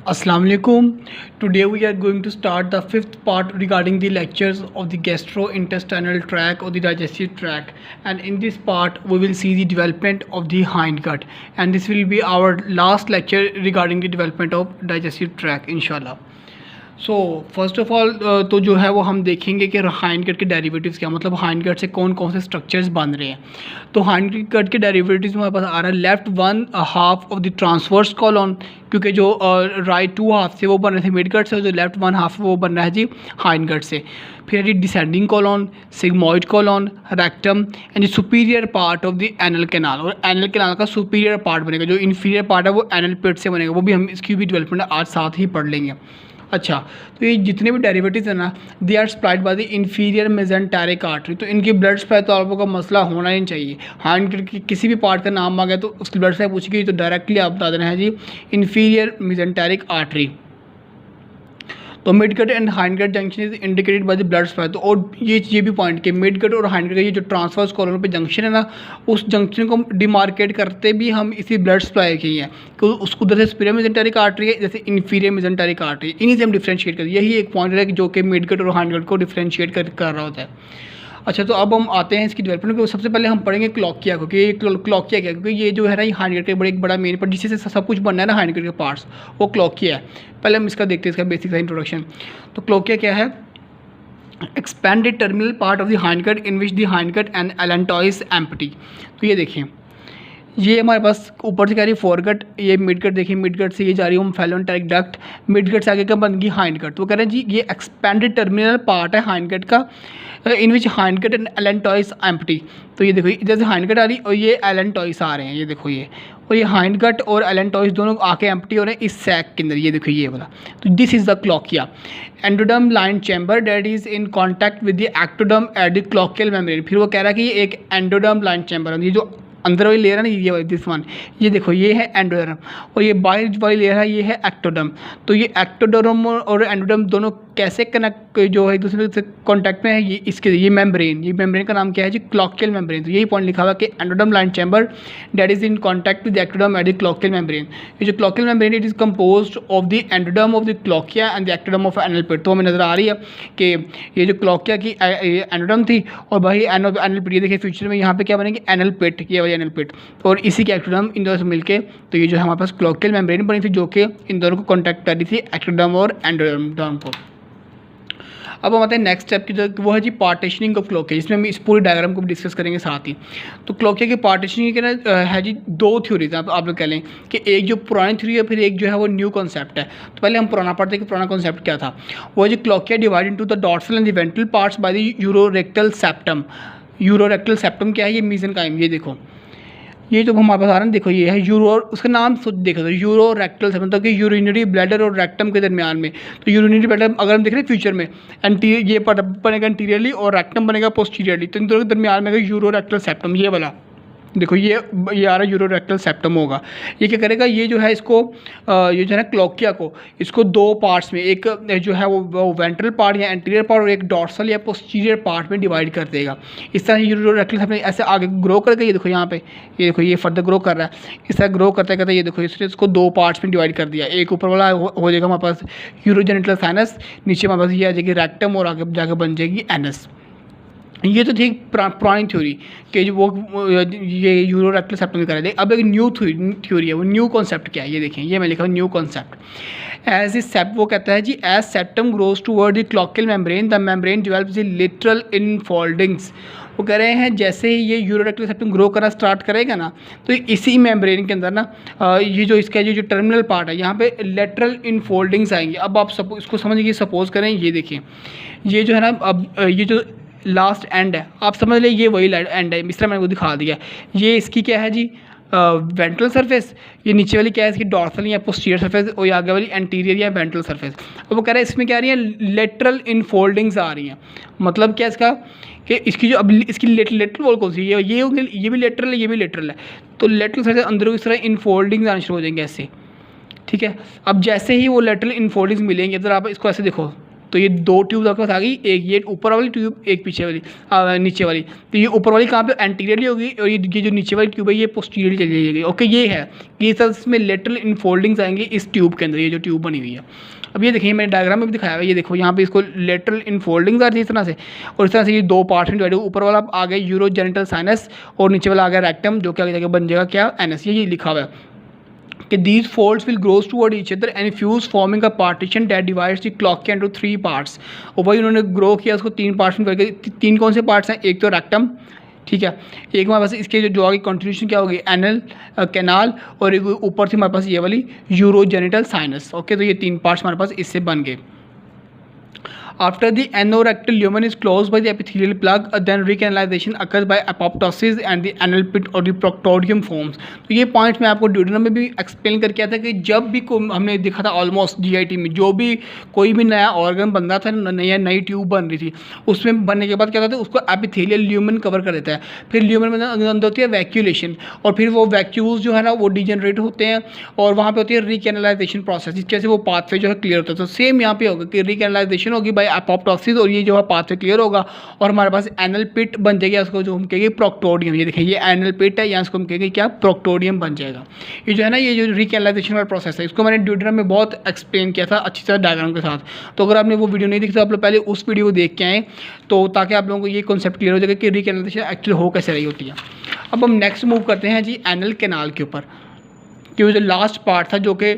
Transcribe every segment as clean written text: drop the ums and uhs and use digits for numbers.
Assalamualaikum. Today we are going to start the fifth part regarding the lectures of the gastrointestinal tract or the digestive tract, and in this part we will see the development of the hindgut, and this will be our last lecture regarding the development of digestive tract inshallah. So first of all तो जो है वो हम देखेंगे कि hind gut के derivatives क्या मतलब हाइंड गट से कौन कौन से स्ट्रक्चर्स बन रहे हैं। तो हाइंड गट के डेरिवेटिव्स हमारे पास आ रहा है left one half of the transverse column, क्योंकि जो राइट टू हाफ से वो बन रहे थे मिड गट से, जो लेफ्ट वन हाफ वो बन रहा है जी हाइंड गट से। फिर है जी descending colon, sigmoid colon, rectum and the superior part of the anal canal, और एनल कैनाल का सुपीरियर पार्ट बनेगा। जो इन्फीरियर पार्ट है वो एनल पेट से बनेगा, वो भी हम इसकी भी डेवलपमेंट आज साथ ही पढ़ लेंगे। अच्छा, तो ये जितने भी डेरिवेटिव्स हैं ना, they are supplied by the inferior mesenteric artery, तो इनकी ब्लड सप्लाई तो आपको का मसला होना ही चाहिए। हाइंड की किसी भी पार्ट का नाम आ गया तो उसकी ब्लड सप्लाई पूछेगी तो डायरेक्टली आप बता देना है जी इन्फीरियर मेजेंटेरिक आर्टरी। तो mid gut and hind gut junction is indicated by the blood supply. तो और ये भी पॉइंट कि मिड गट और हाइंड गट ये जो ट्रांसवर्स कॉलम पे जंक्शन है ना, उस जंक्शन को डिमार्केट करते भी हम इसी ब्लड सप्लाई की हैं कि उसको उधर से सुपीरियर मेजेंटेरिक आर्टरी है, जैसे इन्फीरियर मेजेंटेरिक आर्टरी, इन्हीं से हम डिफ्रेंशिएट करते हैं। यही एक पॉइंट है जो कि मिड गट और हाइंड गट को डिफ्रेंशिएट कर रहा होता है। अच्छा, तो अब हम आते हैं इसकी डेवलपमेंट को। सबसे पहले हम पढ़ेंगे क्लॉकिया को कि ये क्लॉकिया क्या है, क्योंकि ये जो है ना ये हाइंड गट के एक बड़ा मेन पार्ट जिससे सब कुछ बनना है ना हाइंड गट के पार्ट्स, वो क्लॉकिया है। पहले हम इसका देखते हैं, इसका बेसिक सा इंट्रोडक्शन। तो क्लॉकिया क्या है? Expanded terminal part of the hind gut in which the hind gut and allantois empty. तो ये देखिए, ये हमारे पास ऊपर से कह रही है फोरगट, ये मिडगट देखिए, मिडगट से ये जा रही है ओम्फेलोन्टेरिक डक्ट, मिडगट से आगे का बन गई हाइंड गट। तो कह रहे हैं जी ये एक्सपेंडेड टर्मिनल पार्ट है हाइंड गट का in which hind gut and allantois empty. तो ये देखो इधर से हाइंड गट आ रही और ये एलेंटॉइस आ रहे हैं, ये देखो ये, और ये हाइंड गट और एलेंटॉइस दोनों आके एम्प्टी हो रहे हैं इस सैक के अंदर, ये देखो ये वाला। तो this is the cloaca endoderm line chamber that is in contact with the ectoderm at the cloacal membrane. फिर वो कह रहा है कि ये एक एंडोडर्म लाइन चैम्बर है, ये जो अंदर वाली लेयर है ना, ये वाली दिस वन, ये देखो ये है एंडोडर्म, और ये बाहर वाली लेयर है ये है एक्टोडर्म। तो ये एक्टोडर्म और एंडोडर्म दोनों कैसे कनेक्ट जो है एक दूसरे से कॉन्टैक्ट में है, ये इसके ये मेम्ब्रेन का नाम क्या है जी क्लॉकियल मेम्ब्रेन। तो यही पॉइंट लिखा हुआ कि endoderm line chamber that is in contact with ectoderm at the cloacal membrane. ये जो cloacal membrane it is composed of the endoderm of the cloaca and the ectoderm of anal pit. तो हमें नजर आ रही है कि ये जो क्लॉकिया की एंडोडर्म थी और भाई एनल पिट, ये देखिए फ्यूचर में यहाँ पे क्या बनेगी एनल पिट, ये वाली एनल पिट, और इसी के एक्टोडर्म इन दोनों से मिलके तो ये जो है हमारे पास क्लॉकियल मेम्ब्रेन बनी थी जो कि इन दोनों को कॉन्टैक्ट कर रही थी एक्टोडर्म और एंडोडर्म को। अब हम आते हैं नेक्स्ट स्टेप की, जो वो है जी पार्टीशनिंग ऑफ क्लॉकिया, जिसमें हम इस पूरी डायग्राम को भी डिस्कस करेंगे साथ ही। तो क्लॉकिया की पार्टीशनिंग के ना है जी दो थ्योरीज आप लोग कह लें कि एक जो पुरानी थ्योरी है, फिर एक जो है वो न्यू कॉन्सेप्ट है। तो पहले हम पुराना पढ़ते हैं कि पुराना कॉन्सेप्ट क्या था। वो है जी cloaca divide into the dorsal and the ventral parts by the urorectal septum. Urorectal septum क्या है? ये मीसेनकाइम, ये देखो ये जो हमारे पास आ रहा है देखो ये है यूरो, उसका नाम देखो तो यूरो रेक्टल से मतलब कि यूरिनरी ब्लैडर और रेक्टम के दरमियान में। तो यूरिनरी ब्लैडर अगर हम देख रहे हैं फ्यूचर में एंटीरियर ये बनेगा इंटीरियरली और रेक्टम बनेगा पोस्टीरियरली, तो इन दोनों के दरमियान में यूरो रेक्टल सेप्टम, ये वाला देखो ये आ रहा यूरो रेक्टल सेप्टम होगा। ये क्या करेगा, ये जो है इसको ये जो है ना क्लॉकिया को इसको दो पार्ट्स में, एक जो है वो वेंट्रल पार्ट या एंटीरियर पार्ट और एक डॉर्सल या पोस्टीरियर पार्ट में डिवाइड कर देगा। इस तरह यूरो रेक्टल सेप्टम ऐसे आगे ग्रो करके ये देखो यहाँ पे, ये देखो ये फर्दर ग्रो कर रहा है, इस तरह ग्रो करते करते ये देखो इसने इसको दो पार्ट्स में डिवाइड कर दिया। एक ऊपर वाला हो जाएगा हमारे पास यूरोजेनिटल साइनस, नीचे हमारे पास ये आ जाएगी रेक्टम और आगे जाकर बन जाएगी एनस। ये तो थी पुरानी थ्योरी कि जो वो ये यूरो रेक्टल सेप्टम की तरह। अब एक न्यू थ्योरी है, वो न्यू कॉन्सेप्ट क्या है ये देखें, ये मैं लिखा हूँ न्यू कॉन्सेप्ट। एज इस सेप्ट वो कहता है जी as septum grows toward the cloacal membrane the membrane develops the lateral infoldings. वो कह रहे हैं जैसे ही ये यूरो रेक्टल सेप्टम ग्रो करना स्टार्ट करेगा ना, तो इसी मेम्ब्रेन के अंदर ना ये जो इसका जो टर्मिनल पार्ट है यहाँ पे लेटरल इनफोल्डिंग्स आएंगे। अब आप इसको समझिए, सपोज करें ये देखिए ये जो है ना, अब ये जो लास्ट एंड है आप समझ लें ये वही एंड है, इस तरह मैंने वो दिखा दिया। ये इसकी क्या है जी वेंट्रल सरफेस, ये नीचे वाली क्या है इसकी डॉर्सल या पोस्टीरियर सरफेस, और ये आगे वाली एंटीरियर या वेंट्रल सरफेस। अब वो कह रहा है इसमें क्या आ रही है लेटरल इनफोल्डिंग्स आ रही हैं। मतलब क्या इसका कि इसकी जो अब इसकी लेटरल वॉल कौन सी है, ये भी लेटरल है, ये भी लेटरल है। तो लेटरल सरफेस अंदर इस तरह इनफोल्डिंग्स आना शुरू हो जाएंगे ऐसे, ठीक है। अब जैसे ही वो लेटरल इनफोल्डिंग्स मिलेंगे, इधर आप इसको ऐसे देखो तो ये दो ट्यूब आपके पास आ गई, एक ये ऊपर वाली ट्यूब, एक पीछे वाली नीचे वाली। तो ये ऊपर वाली कहाँ पे एंटीरियरली होगी और ये जो नीचे वाली ट्यूब है ये पोस्टीरियरली चली जाएगी। ओके, ये है कि सब इसमें लेटरल इनफोल्डिंग्स आएंगे इस ट्यूब के अंदर, ये जो ट्यूब बनी हुई है। अब ये देखिए मैंने डायग्राम में भी दिखाया है, ये देखो यहाँ पे इसको लेटरल इनफोल्डिंग्स आ रही है इस तरह से, और इस तरह से ये दो पार्ट में डिवाइड, ऊपर वाला आ गया यूरोजेनिटल साइनस और नीचे वाला आ गया रेक्टम, जो कि आगे जाके बन जाएगा क्या, एनस। ये लिखा हुआ है कि these folds will grow toward each other and fuse forming a partition that divides the cloaca into 3 parts। और वही उन्होंने ग्रो किया उसको 3 पार्ट्स में करके। 3 कौन से पार्ट्स हैं, एक तो रेक्टम, ठीक है, एक हमारे पास इसके जो आगे कंट्रीब्यूशन क्या होगी, एनल कैनाल, और एक ऊपर से हमारे पास ये वाली यूरोजेनिटल साइनस। ओके, तो ये 3 पार्ट्स हमारे पास इससे बन गए। After the anorectal lumen is closed by the epithelial plug, then recanalization occurs by apoptosis and the anal pit or the proctodium forms। तो ये पॉइंट मैं आपको ड्यूडेनम में भी एक्सप्लेन करके आया था कि जब भी हमने देखा था ऑलमोस्ट जीआईटी में जो भी कोई भी नया ऑर्गन बन रहा था, नई ट्यूब बन रही थी, उसमें बनने के बाद क्या होता है उसको एपिथेलियल ल्यूमन कवर कर देता है। फिर ल्यूमन में अंदर होती है वैक्यूलेशन, और फिर वो वैक्यूल्स जो है ना वो डिजेनरेट होते हैं और वहाँ पे होती है रिकैनलाइजेशन प्रोसेस, जिस तरह से वो पाथवे जो है क्लियर होता है। तो सेम यहाँ पे होगा कि रिकैनलाइजेशन होगी बाय एपोप्टोसिस, और ये जो है पाथवे क्लियर होगा और हमारे पास एनल पिट बन जाएगा, उसको जो हम कहेंगे प्रोक्टोडियम। ये देखिए ये एनल पिट है, यहाँ इसको हम कहेंगे क्या, प्रोक्टोडियम बन जाएगा। ये जो है ना ये जो रिकैनलाइजेशन वाला प्रोसेस है, इसको मैंने ड्यूडेनम में बहुत एक्सप्लेन किया था अच्छी तरह डायग्राम के साथ। तो अगर आपने वो वीडियो नहीं देखी तो आप लोग पहले उस वीडियो को देख के आएँ, तो ताकि आप लोगों को ये कॉन्सेप्ट क्लियर हो जाएगा कि रिकैनलाइजेशन एक्चुअली हो कैसे रही होती है। अब हम नेक्स्ट मूव करते हैं जी एनल कैनाल के ऊपर, कि जो लास्ट पार्ट था जो कि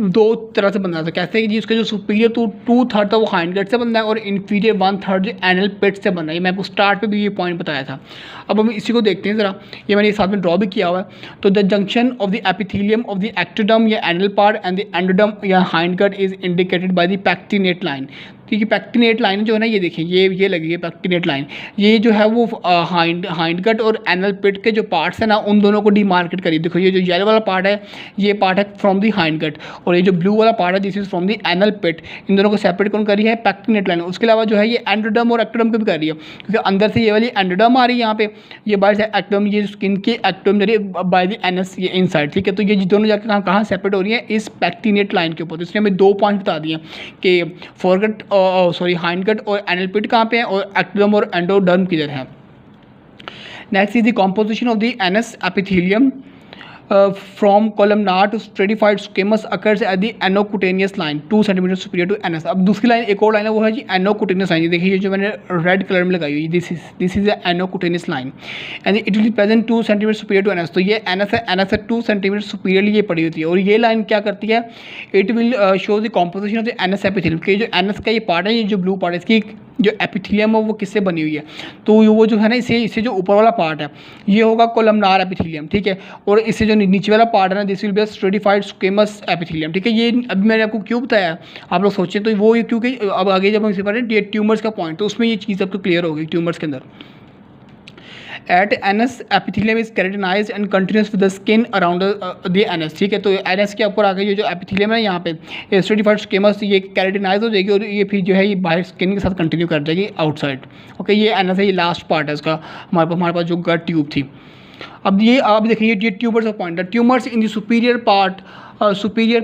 2 तरह से बन रहा था। कैसे कि जी उसका जो सुपीरियर 2/3 था वो हाइंडगट से बन रहा है और इन्फीरियर 1/3 जो एनल पिट से बन रहा है। ये मैं आपको स्टार्ट पे भी ये पॉइंट बताया था। अब हम इसी को देखते हैं ज़रा, ये मैंने साथ में ड्रॉ भी किया हुआ है। तो the junction of the epithelium of the ectoderm या anal part and the endoderm या hindgut is indicated by the pectinate line. ठीक है, पैक्टिनेट लाइन जो है ना ये देखिए ये लगी है पैक्टिनेट लाइन, ये जो है वो हाइंडगट और एनल पिट के जो पार्ट्स हैं ना उन दोनों को डिमार्केट करिए। देखो ये जो येलो वाला पार्ट है ये पार्ट है फ्रॉम दी हाइंडगट, और ये जो ब्लू वाला पार्ट है this is from the anal pit. इन दोनों को सेपरेट कौन कर रही है, पैक्टिनेट लाइन। उसके अलावा जो है ये एंडोडर्म और एक्टोडर्म को भी कर रही है, क्योंकि अंदर से ये वाली एंडोडर्म आ रही है यहाँ पे, ये बाहर से एक्टोडर्म, ये स्किन के एक्टोडर्म जरिए बाय द एनस ये इनसाइड। ठीक है, तो ये दोनों जाकर कहाँ सेपरेट हो रही है, इस पैक्टिनेट लाइन के ऊपर। तो इसलिए हमें 2 पॉइंट बता दिए कि फॉरगट सॉरी हाइंडगट और एनल पिट कहाँ पे है और एक्टोडर्म और एंडोडर्म किधर है। Next is the composition of the anus epithelium from columnar to stratified squamous occurs at the anocutaneous line 2 cm superior to anus। अब दूसरी लाइन एक और लाइन है वो है जी anocutaneous लाइन। ये देखिए ये जो मैंने रेड कलर में लगाई हुई this is anocutaneous line and it will present 2 cm superior to anus। तो ये anus है 2 cm superiorly ये पड़ी होती है, और ये लाइन क्या करती है, it will show the composition of the anus epithelium. कि जो एनस का ये पार्ट है, ये जो ब्लू पार्ट है, इसकी जो एपिथेलियम है वो किससे बनी हुई है, तो वो जो है ना इससे जो ऊपर वाला पार्ट है ये होगा कोलमनार एपिथेलियम। ठीक है, और इससे जो नीचे वाला पार्ट है ना this will be stratified squamous epithelium. ठीक है, ये अभी मैंने आपको क्यों बताया, आप लोग सोचें तो वो क्योंकि अब आगे जब हम इसे पढ़ें ये ट्यूमर्स का पॉइंट, तो उसमें ये चीज़ आपको क्लियर होगी ट्यूमर्स के अंदर। At anus epithelium is keratinized and continues with the skin around the anus। ठीक है, तो एनस के ऊपर आके ये जो एपिथेलियम है यहाँ पे स्ट्रेटिफाइड स्केमस ये केराटिनाइज हो जाएगी और ये फिर जो है ये बाहर स्किन के साथ कंटिन्यू कर जाएगी आउटसाइड। ओके, ये एनस है, ये लास्ट पार्ट है इसका हमारे पास जो गट ट्यूब थी। अब ये आप देखिए ये tubers of point, tumours in the superior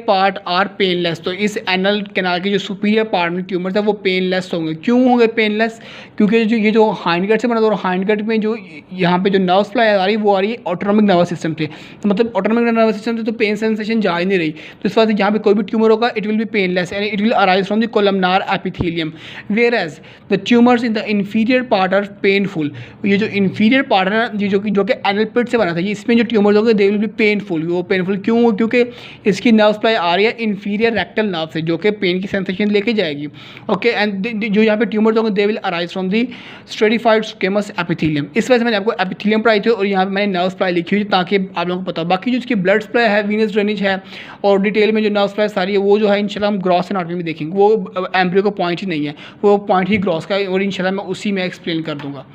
part are painless. तो इस एनल कैनाल के जो सुपीरियर पार्ट में ट्यूमर्स है वो पेनलेस होंगे। क्यों होंगे पेनलेस, क्योंकि जो ये जो हाइंडगट से बना था और हाइंडगट में जो यहाँ पे जो नर्व सप्लाई आ रही है वो आ रही है ऑटोनॉमिक नर्वस सिस्टम से, मतलब ऑटोनॉमिक नर्वस सिस्टम से तो पेन सेंसेशन जा ही नहीं रही। तो इस वजह से जहाँ पे कोई भी ट्यूमर होगा it will be painless and it will arise from the columnar epithelium, whereas the tumours in the inferior part are painful. ये जो इन्फीरियर पार्ट है ना जो कि एनल पिट से बना था, इसमें जो ट्यूमर्स होंगे दे विल बी पेनफुल। वो पेनफुल क्यों, क्योंकि इसकी नर्व सप्लाई आ रही है इन्फीरियर रेक्टल नर्व से जो कि पेन की सेंसेशन लेके जाएगी। ओके, एंड जो यहाँ पे ट्यूमर्स होंगे they will arise from the stratified squamous epithelium. इस वजह से मैंने आपको एपिथेलियम पढ़ाई थी और यहाँ पे मैंने नर्व सप्लाई लिखी हुई ताकि आप लोगों को पता हो। बाकी जो इसकी ब्लड सप्लाई है, वीनस ड्रेनेज है और डिटेल में जो नर्व सप्लाई सारी है वो जो है इंशाल्लाह हम ग्रॉस एनाटॉमी में देखेंगे। वो एम्ब्रियो का पॉइंट ही नहीं है, वो पॉइंट ही ग्रॉस का है और इंशाल्लाह मैं उसी में एक्सप्लेन कर दूँगा।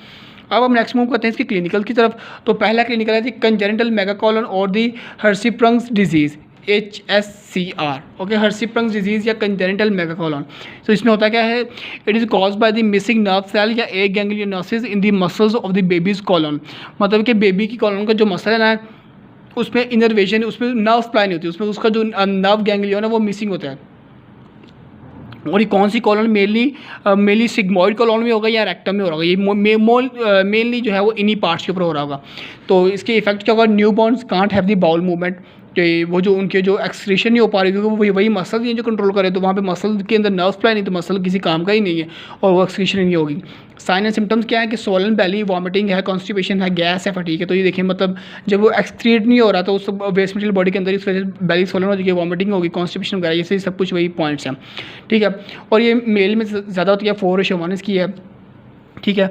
अब हम नेक्स्ट मूव करते हैं इसकी क्लिनिकल की तरफ। तो पहला क्लिनिकल है जी कंजेनिटल मेगाकोलन और the Hirschsprung's disease HSCR। Okay, Hirschsprung's disease या कंजेनिटल मेगाकोलन। तो इसमें होता क्या है, it is caused by the missing nerve cell या aganglionosis in the muscles of the baby's colon. मतलब कि बेबी की कॉलन का जो मसल है ना उसमें इनर्वेशन, उसमें नर्व सप्लाई नहीं होती, उसमें उसका जो नर्व गैंग्लियन है वो मिसिंग होता है। और ये कौन सी कॉलोन मेनली सिग्मोइड कॉलोन में होगा या रेक्टम में हो रहा होगा, ये मेनली जो है वो इन्हीं पार्ट्स के ऊपर हो रहा होगा। तो इसके इफेक्ट क्या होगा, new borns can't have the bowel movement, कि वो जो उनके जो एक्सक्रीशन नहीं हो पा रही क्योंकि वही मसल ही जो कंट्रोल करे, तो वहाँ पे मसल के अंदर नर्व सप्लाई नहीं, तो मसल किसी काम का ही नहीं है और वो एक्सक्रीशन नहीं होगी। साइन एंड सिम्टम्स क्या है कि सोलन बैली, वॉमिटिंग है, कॉन्स्टिपेशन है, गैस है, फटीग है। तो ये देखिए मतलब जब वो एक्सक्रीट नहीं हो रहा तो उस वेस्ट मटेरियल बॉडी के अंदर इस वजह से बैली सोलन हो जाएगी, वॉमिटिंग होगी, कॉन्स्टिपेशन वगैरह, ये सब कुछ वही पॉइंट्स हैं, ठीक है। और ये मेल में ज़्यादा होती है, 4:1 इसकी है, ठीक है।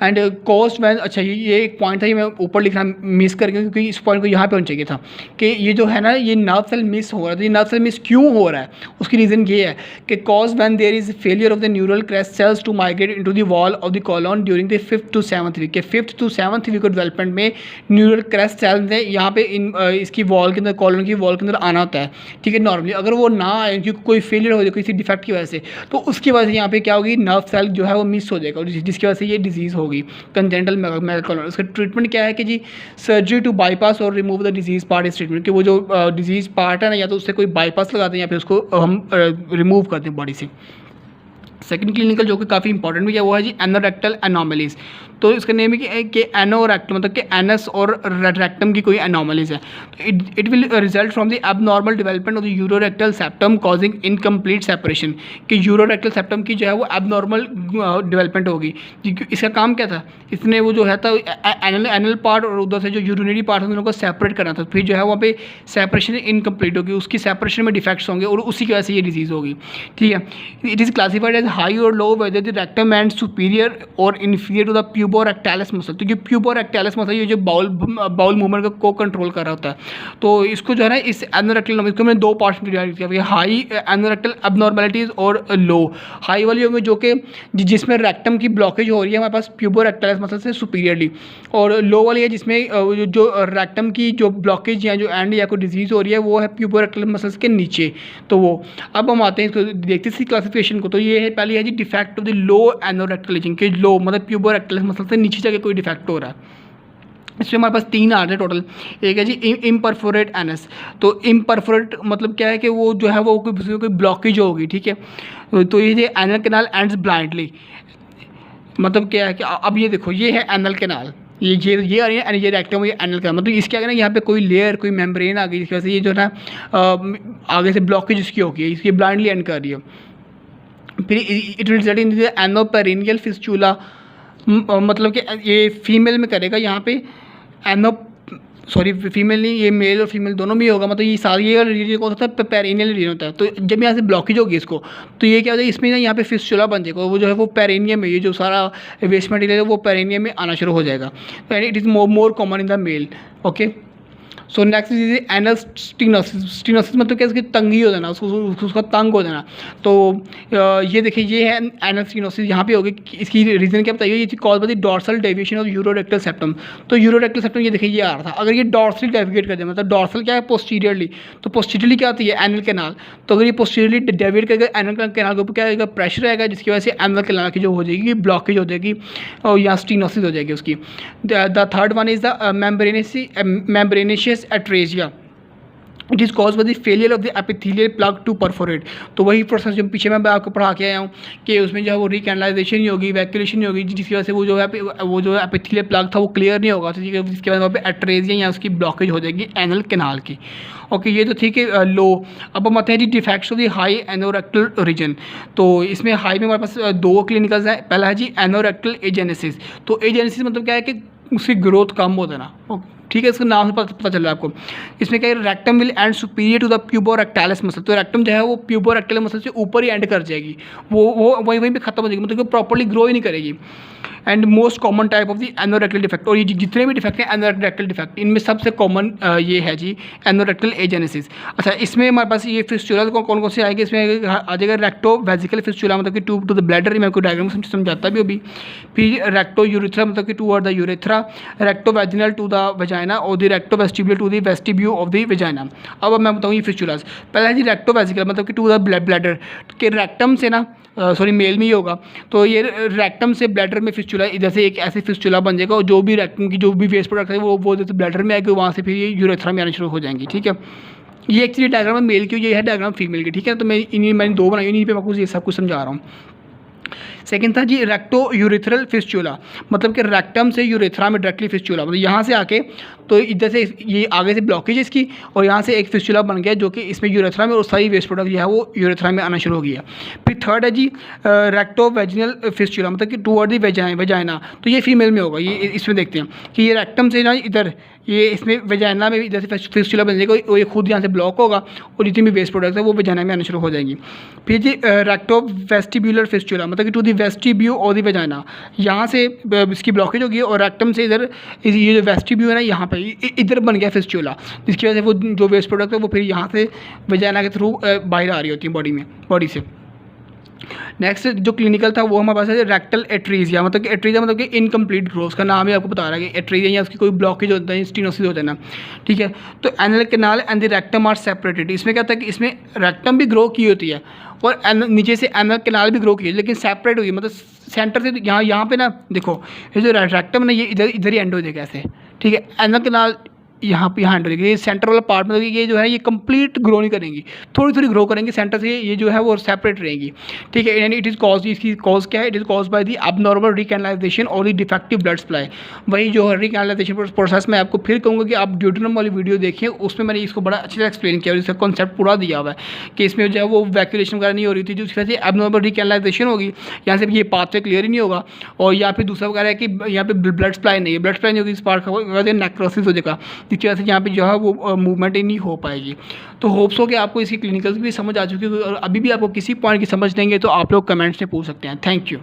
एंड कॉस्ट वैन, अच्छा ये एक पॉइंट था, ये मैं ऊपर लिखना मिस कर गया क्योंकि इस पॉइंट को यहाँ पे होना चाहिए था कि ये जो है ना ये नर्व सेल मिस हो रहा था। ये नर्व सेल मिस क्यों हो रहा है, उसकी रीज़न ये है कि cause when there is failure of the neural crest cells to migrate into the wall of the colon during the 5th to 7th week के 5th to 7th week of development में neural crest cells ने यहाँ पे इसकी wall के अंदर, colon की wall के अंदर आना होता है, ठीक है। नॉर्मली अगर वो ना आए क्योंकि कोई फेलियर हो जाए किसी डिफेक्ट की वजह से, तो उसकी वजह से यहाँ पे क्या होगी, नर्व सेल जो है वो मिस हो जाएगा और जिसकी वजह से ये डिजीज़ होगी कंजेनिटल मेगाकोलोन। उसका ट्रीटमेंट क्या है कि जी सर्जरी टू बाईपास और रिमूव द डिजीज पार्ट इस ट्रीटमेंट, कि वो जो डिजीज पार्ट है ना, या तो उससे कोई बाईपास लगाते हैं या फिर उसको हम रिमूव करते हैं बॉडी से। सेकंड क्लिनिकल जो कि काफ़ी इंपॉर्टेंट भी है वो है जी एनोरेक्टल एनोमलीज। तो इसका नेम है कि एनोरेक्टल मतलब कि एनस और रेक्टम की कोई एनोमलीज है। तो it will result from the abnormal development of the urorectal septum causing incomplete separation, कि यूरोरेक्टल सेप्टम की जो है वो एबनॉर्मल डेवलपमेंट होगी। इसका काम क्या था, इसने वो जो है था एनल पार्ट और उधर से जो यूरिनरी पार्ट है उन लोगों को सेपरेट करना था, फिर जो है वहाँ पे सेपरेशन इनकम्प्लीट होगी, उसकी सेपरेशन में डिफेक्ट्स होंगे और उसी की वजह से ये डिजीज़ होगी, ठीक है। It is classified as high और low whether the rectum end superior और inferior to the puborectalis muscle. तो ये प्यूबोरेक्टालिस मसल ये जो बाउल मूवमेंट को कंट्रोल कर रहा होता है। तो इसको जो है ना इस एनोरेक्टल, इसको मैंने 2 पार्ट्स में डिवाइड किया, हाई एनोरेक्टल एबनॉर्मलिटीज़ और लो। हाई वाली होंगे जो कि जिसमें रेक्टम की ब्लॉकेज हो रही है हमारे पास प्यूबोरेक्टालिस मसल से सुपीरियरली, और लो वाली है जिसमें जो रेक्टम की जो ब्लॉकेज या जो एंड या कोई डिजीज़ हो रही है वो है प्यूबोरेक्टालिस मसल्स के नीचे। तो वो अब हम आते हैं इसको देखते हैं क्लासिफिकेशन को। तो ये है पहली है जी defect of the low anorectal region, के लो मतलब प्यूबोरेक्टालिस मसल से नीचे जाके कोई डिफेक्ट हो रहा है। इसमें हमारे पास 3 आ रहे हैं टोटल। एक है जी इम्परफोरेट एनस। तो इम्परफोरेट मतलब क्या है कि वो जो है वो कोई ब्लॉकेज होगी, ठीक है। तो ये एनल कैनाल एंड्स ब्लाइंडली, मतलब क्या है कि अब ये देखो ये है एनल कैनाल, ये आ रही है ये रेक्टम, ये एनल कैनाल, मतलब इसके आगे ना यहाँ पे कोई लेयर कोई मेम्ब्रेन आ गई जिसकी वजह से ये जो है ना आगे से ब्लॉकेज इसकी होगी, इसकी ब्लाइंडली एंड कर रही है। फिर it will result in the anoperineal fistula, मतलब कि ये फीमेल में करेगा यहाँ पे फीमेल नहीं, ये मेल और फीमेल दोनों में होगा, मतलब ये सारी ये रीजन कौन सा होता है, पेरिनियल रीजन होता है। तो जब यहाँ से ब्लॉकेज होगी इसको, तो ये क्या होता है, इसमें ना यहाँ पे फिस्टुला बन जाएगा, वो जो है वो पेरिनियम में, ये जो सारा वेस्ट मटेरियल है वो पेरिनियम में आना शुरू हो जाएगा। तो it is more common in the male, okay. So next is anal stenosis. Stenosis मतलब क्या, इसकी तंगी हो जाना, उसका तंग हो जाना। तो ये देखिए ये है एनल स्टीनोसिस, यहाँ पे होगी। इसकी रीज़न क्या बताइए, ये cause by the dorsal deviation of urorectal septum. तो यूरोरेक्टल सेप्टम ये देखिए ये आ रहा था, अगर ये डॉर्सली डेविएट कर दे, मतलब डॉर्सल क्या है पोस्टीरियरली, तो पोस्टीरियरली क्या आती है एनल कैनाल। तो अगर ये पोस्टीरियरली डेविएट करेगा एनल कैनाल के ऊपर क्या आएगा, प्रेशर आएगा, जिसकी वजह से एनल कैनाल की जो हो जाएगी ब्लॉकेज हो जाएगी और यहाँ स्टीनोसिस हो जाएगी उसकी। The third one is the membranaceous atresia. It is cause by the failure of the epithelial plug to perforate. तो वही प्रोसेस जो पीछे मैं आपको पढ़ा के आया हूँ कि उसमें जो है वो रिकैनलाइजेशन नहीं होगी, वैक्यूलेशन नहीं होगी, जिसकी वजह से वो जो है एपिथेलियल प्लग था वो क्लियर नहीं होगा, तो जिसके बाद वहाँ पे एट्रेजिया या उसकी ब्लॉकेज हो जाएगी एनल कैनाल की, ओके। ये तो ठीक है लो। अब हम आते हैं जी defects of the high anorectal region. तो इसमें हाई में हमारे पास 2 क्लिनिकल्स हैं। पहला है जी एनोरेक्टल एजेनेसिस। तो एजेनेसिस मतलब क्या है कि उसकी ग्रोथ कम हो जाना, ठीक है, इसका नाम से पता चल रहा है आपको। इसमें क्या है, rectum will end superior to the puborectalis muscle. तो रेक्टम जो है वो प्यूबोरेक्टालिस मसल से ऊपर ही एंड कर जाएगी, वो वहीं पे खत्म हो जाएगी, मतलब प्रॉपर्ली ग्रो ही नहीं करेगी। And most common type of the anorectal defect, और ये जितने भी डिफेक्ट हैं एनोरेक्टल डिफेक्ट, इनमें सबसे कॉमन ये है जी एनोरेक्टल एजेनेसिस। अच्छा, इसमें हमारे पास ये फिस्टुला कौन कौन से आएंगे, इसमें आ जाएगा रेक्टो वेजिकल फिस्टुला, मतलब कि ट्यूब टू द ब्लैडर, मैं आपको डायग्राम समझाता भी अभी। फिर रेक्टो यूरेथ्रा, मतलब कि toward the urethra. Recto vaginal to the vagina और the recto vestibule to the vestibule of the vagina. अब मैं बताऊँ ये फिस्टुलास। पहला है जी रेक्टो वेजिकल, मतलब कि टू द ब्लैडर, के रेक्टम से ना मेल में ही होगा। तो ये रेक्टम से ब्लैडर में फिस्टुला, इधर से एक ऐसे फिस्टुला बन जाएगा और जो भी रेक्टम की जो भी वेस्ट प्रोडक्ट है वो जैसे ब्लैडर में आएगी, वहाँ से फिर ये यूरेथ्रा में आना शुरू हो जाएंगी, ठीक है। ये एक्चुअली डायग्राम है मेल की, ये है डायग्राम फीमेल की, ठीक है। तो मैंने 2 बनाई, इन्हीं पे मैं आपको ये सब कुछ समझा रहा हूँ। सेकंड था जी रेक्टो यूरेथ्रल फिस्चुला, मतलब कि रेक्टम से यूरेथ्रा में डायरेक्टली फिस्चुला, मतलब यहाँ से आके तो इधर से ये आगे से ब्लॉकेज है इसकी, और यहाँ से एक फिस्चुला बन गया जो कि इसमें यूरेथ्रा में, और सारी वेस्ट प्रोडक्ट जो है वो यूरेथ्रा में आना शुरू हो गया। फिर थर्ड है जी रेक्टो वेजिनल फिस्चुला, मतलब कि टूवर्ड दी वेजाइना, तो ये फीमेल में होगा। ये इसमें देखते हैं कि ये रेक्टम से ना इधर ये इसमें वेजाइना में इधर से फिस्चुला बन जाएगा, और ये खुद यहाँ से ब्लॉक होगा और जितनी भी वेस्ट प्रोडक्ट है वो वेजाइना में आना शुरू हो जाएंगी। फिर जी रेक्टो वेस्टिब्यूलर फिस्चुला, मतलब कि टू दी वेस्टिब्यू और दी वेजाइना, यहाँ से इसकी ब्लॉकेज होगी और रेक्टम से इधर ये जो वेस्टिब्यू है ना यहाँ पे इधर बन गया फिस्चुला, जिसकी वजह से वो जो वेस्ट प्रोडक्ट है वो फिर यहाँ से वेजाइना के थ्रू बाहर आ रही होती है बॉडी से। नेक्स्ट जो क्लिनिकल था वो हमारे पास है रेक्टल एट्रीजिया, मतलब कि एट्रीजिया मतलब कि इनकम्प्लीट ग्रोथ, उसका नाम ही आपको बता रहा है कि एट्रीजिया या उसकी कोई ब्लॉकेज होता है, स्टीनोसिस होता है ना, ठीक है। तो anal canal and the rectum are separated, इसमें क्या होता है कि इसमें रेक्टम भी ग्रो की होती है और नीचे से एनल कैनाल भी ग्रो की है, लेकिन सेपरेट हुई है, मतलब सेंटर से यहाँ पे ना देखो ये जो रेक्टम ना ये इधर ही एंड हो जाएगा ऐसे, ठीक है। एनल कैनाल यहाँ एंड हो जाएगी, ये सेंटर वाला पार्ट मतलब ये जो है ये कंप्लीट ग्रो नहीं करेंगी, थोड़ी थोड़ी ग्रो करेंगी, सेंटर से ये जो है वो सेपरेट रहेंगी, ठीक है। यानी इट इज़ कॉज, इसकी कॉज क्या है, it is cause by the abnormal recanalization और दी डिफेक्टिव ब्लड सप्लाई। वही जो है रिकैनलाइजेशन प्रोसेस में आपको फिर कहूँगा कि आप ड्यूटेनम वाली वीडियो देखिए, उसमें मैंने इसको बड़ा अच्छे से एक्सप्लेन किया और इसका कॉन्सेप्ट पूरा दिया हुआ है कि इसमें जो है वो वैक्यूलेशन वगैरह नहीं हो रही थी, जो उसकी वजह से एबनॉर्मल रिकैनलाइजेशन होगी, यहाँ से ये पाथवे क्लियर ही नहीं होगा, और या फिर दूसरा वगैरह है कि यहाँ पे ब्लड सप्लाई नहीं है, ब्लड सप्लाई नहीं होगी, इस पार्ट का नेक्रोसिस हो जाएगा, जिसकी वजह से यहाँ पे जो है वो मूवमेंट ही नहीं हो पाएगी। तो होप्स हो कि आपको इसकी क्लिनिकल भी समझ आ चुकी है, और अभी भी आपको किसी पॉइंट की समझ देंगे तो आप लोग कमेंट्स में पूछ सकते हैं। Thank you.